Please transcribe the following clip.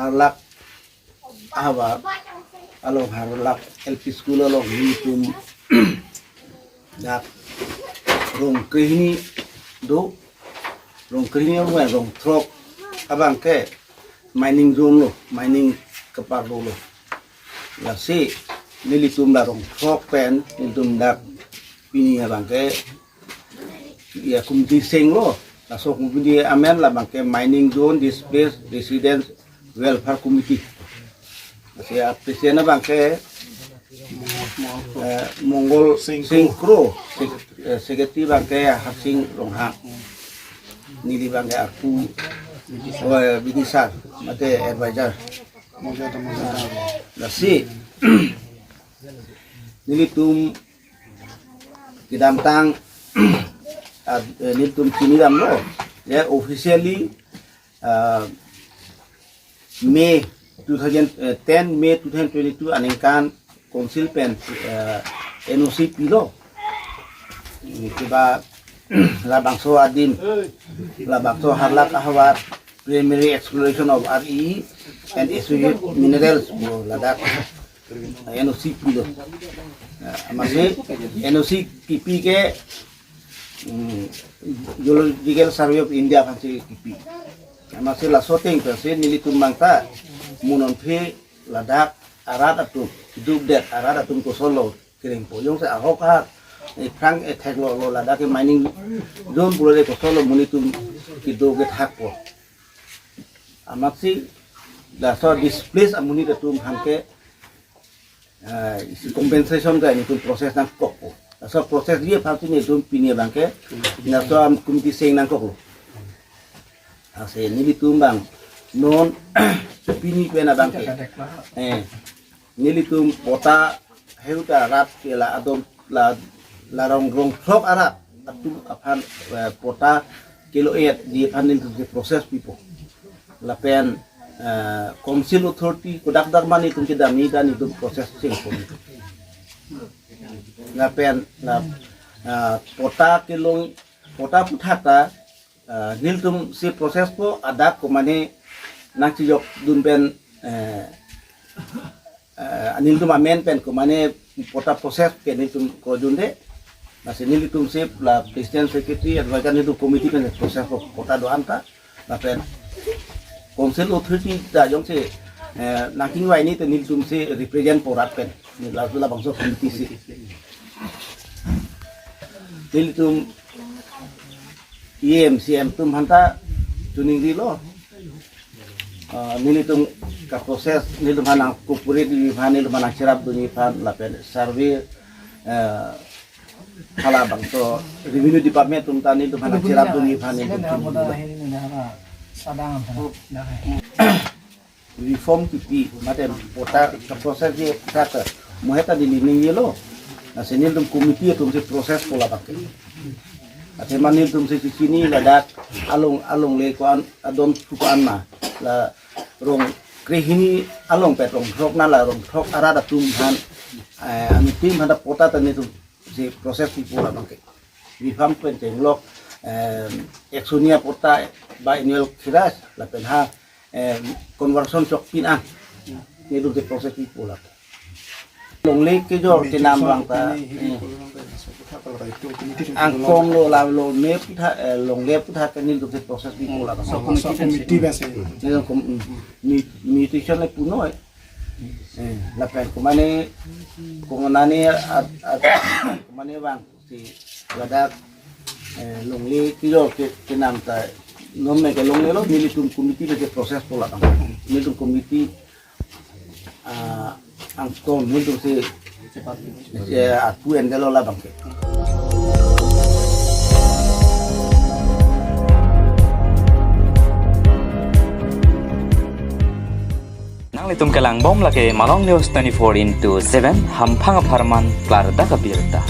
harlak awa along harlak LP school along nitum dak rong kehini do rong kehini rong trok abang ke mining zone lo mining kepar lo la si nilitum la rong trok pen nilitum dak pini abang ke ya kumti sing lo la so kumti amen la bang ke mining zone displaced residents welfare committee masih apresiasi bang ke Mongol Singkro seketi bang ke hasing longhang nili bang ke aku bidisar mate advisor nasi nili tum kidamtang nili tum kini dam lo ya officially May 10 May 2022 aningkan Council pen NOC pilo tiba labangso adim labangso harlak ahwat primary exploration of RE and associated minerals ladak NOC pilo masih NOC PP ke Geological Survey of India masih PP masih la shooting kasi nilitum mangta munon phe ladak arat atum dubdet arat atum ko solo kiring po yung sa ahok ha frank attack lo ladak mining zone pura ko solo munitum kidoget hak po amaksi da so displace amuni datum hanke isi compensation ka nitum proses nang kok po so proses dia pasti ni dum pinia bangke na so am kumiti sing nang kok lo ase nilitum bang non pini pena bangke nilitum pota heuta rat kela adom la rong trok arat atum apan pota kilo di panil to proses people la pen council authority kodak darmani tum kidami dan itu proses sing la pen la pota kilo pota puthata niltum si proses po adak ko mane nak jok dun pen niltum amen pen ko mane pota proses ke niltum ko dunde masih niltum si la president secretary advisor nitu committee pen proses ko pota do anta la pen council authority da jong si naking wai ni to niltum si represent porat pen ni la bangso committee si niltum EMCM tum hanta tuning dilo nilitum ka proses nilitum hanang kupuri di nilitum hanang cerap duni pan lapen survey hala bang so revenue department tum tan nilitum hanang cerap duni pan reform kipi matem pota ka proses je kata moheta di lining lo na senil komite tum se proses pola pakai ate manil tum se sini ladak along lekuan adon sukaan ma la rong krehini along petrong trok na la rong trok arada tum han ami tim hada pota tani tum se proses pula bangke reform penteng lok eksonia pota ba annual kiras la penha conversion chok pin ni tum se proses pula long le ke jor tinam bang ta angkong lo la lo ne putha long le putha kanil tu proses di pola so committee base ni nutrition le puno la pen kumane kumane bang si lada long le kilo ke nam ta nom me ke long le lo ni tum committee de proses pola bang ni tum committee angkong ni tu si aku yang kalau lah bang. Nang litum kelang bom lagi Malong News 24/7 hampang aparman klar dah kabirta.